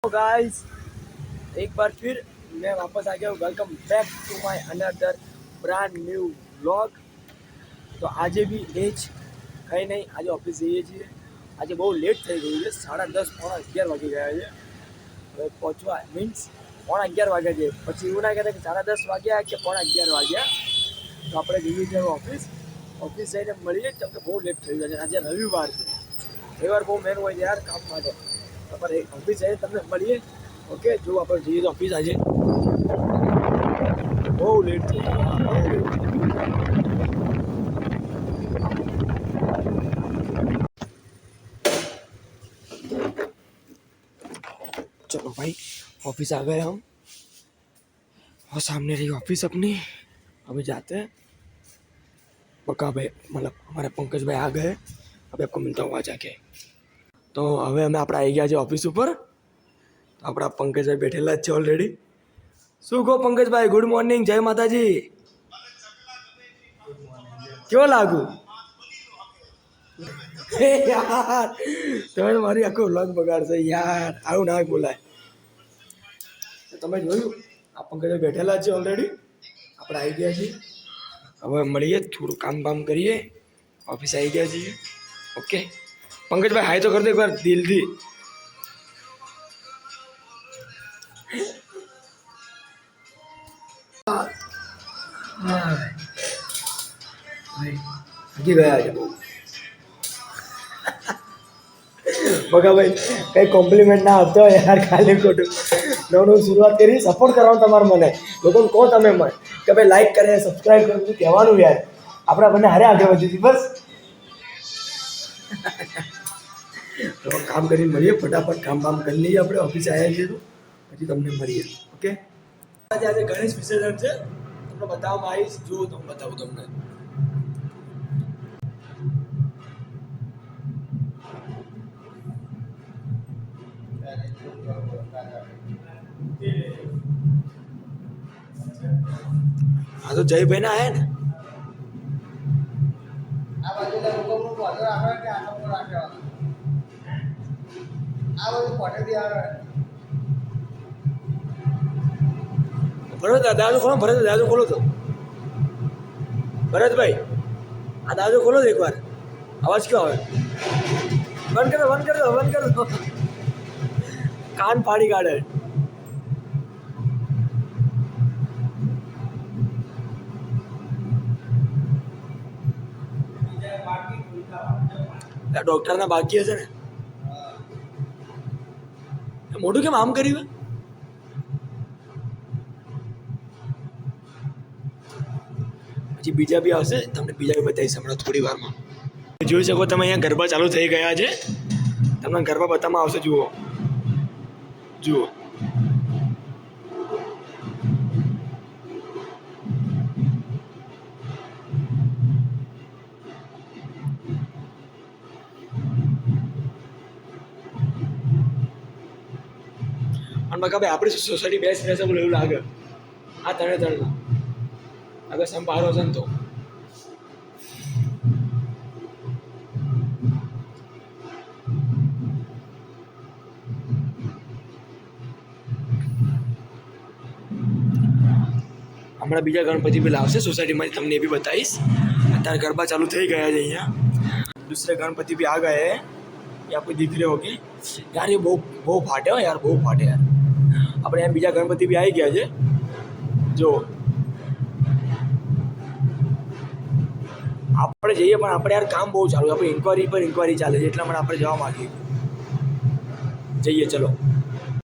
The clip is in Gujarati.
गाइस एक बार फिर मैं वापस आ गया हूँ। Welcome back to my another brand new vlog. तो આજે બી એ જ કંઈ નહીં, આજે ઓફિસ જઈએ છીએ। આજે બહુ લેટ થઈ ગયું છે, 10:30 પોણા 11 વાગી ગયા છે। હવે પહોંચવા મીન્સ પોણા 11 વાગ્યા છે, પછી એવું ના કહેતા કે 10:30 વાગ્યા કે પોણા 11 વાગ્યા। તો આપણે જઈએ છીએ ઓફિસ જઈને મળીએ, કેમ કે બહુ લેટ થઈ ગયું છે। આજે રવિવાર છે, રવિવાર બહુ મેન હોય છે યાર કામ માટે। पर ऑफिस है तब મળીએ। ओके जो आप જઈએ ऑफिस आज બહુ લેટ થઈ ગયું। चलो भाई ऑफिस आ गए हम, और सामने रही ऑफिस अपनी। अभी जाते हैं। पक्का भाई मतलब हमारे पंकज भाई आ गए, अभी आपको मिलता हूँ वहाँ जाके। तो હવે અમે આપણે આવી ગયા છે ઓફિસ ઉપર। તો આપણા પંકજભાઈ બેઠેલા જ છે ઓલરેડી। શું કહો પંકજભાઈ, ગુડ મોર્નિંગ, જય માતાજી। કેવો લાગુ? યાર તમે મારી આખો વ્લોગ બગાડશો યાર, આવું ના બોલાય। તમે જોયું આ પંકજભાઈ બેઠેલા જ છે ઓલરેડી, આપણે આવી ગયા છીએ। હવે મળીએ, થોડું કામ બામ કરીએ, ઓફિસ આવી ગયા છીએ। ઓકે पंकज भाई हाय तो कर दो एक बार दिल थी। ગયા છે બહુ બગા ભાઈ, કઈ કોમ્પ્લિમેન્ટ ના આપતો યાર, ખાલી ખોટું નવું શરૂઆત કરી। સપોર્ટ કરવાનું તમારે, મને લોકોને કહો તમે મને કે ભાઈ લાઈક કરે, સબસ્ક્રાઈબ કરે, બધું કહેવાનું યાર। આપણા બંને હારે આગળ વધી બસ। તો કામ કરીને મળીએ, ફટાફટ કામ બામ કરી લઈએ। આપણે ઓફિસ આવ્યા છીએ તો પછી તમને મળીએ। ઓકે આજે ગણેશ વિસર્જન છે, તમને બતાવવામાં આવીશ। જુઓ તો હું બતાવું તમને। હા તો જયભાઈ ના આયા ને, આ બાજુના લોકોનું પાછળ આવે કે આનો પર રાખેવાનો, આ બધું પાટેથી આવે। ભરત દાદો ખોલો, ભરત દાદો ખોલો તો ભરતભાઈ આ દાદો ખોલો તો એકવાર। અવાજ ક્યાં આવે? બંધ કરો, બંધ કરો, બંધ કરો, કાન ફાડી કાઢે। ડોક્ટરના બાકી હશે ને, મોઢું કેમ આમ કર્યું? પછી બીજા બી આવશે, તમને બીજા બી બતાવીશ હમણાં થોડી વારમાં। જોઈ શકો તમે અહીંયા ગરબા ચાલુ થઈ ગયા છે, તમને ગરબા બતાવવામાં આવશે। જુઓ જુઓ, અને બકા ભાઈ આપણી સોસાયટી બેસ્ટ રહેશે બોલે એવું લાગે। આ ત્રણે અગર સંભાળો છે ને તો હમણાં બીજા ગણપતિ બી લાવશે સોસાયટીમાં, તમને એ બી બતાવીશ। અત્યારે ગરબા ચાલુ થઈ ગયા છે અહીંયા। दूसरे गणपति भी आ गए हैं, ये आपको दिख रहे होगी यार। ये બહુ ફાટે हो यार, બહુ ફાટે यार। આપણે यहाँ બીજા ગણપતિ બી આવી ગયા છે જો। આપણે જઈએ પણ આપણે યાર કામ બહુ ચાલુ, આપણે ઇન્કવાયરી પર ઇન્કવાયરી ચાલે છે, એટલા માટે આપણે જવા માંગીએ। જઈએ ચલો।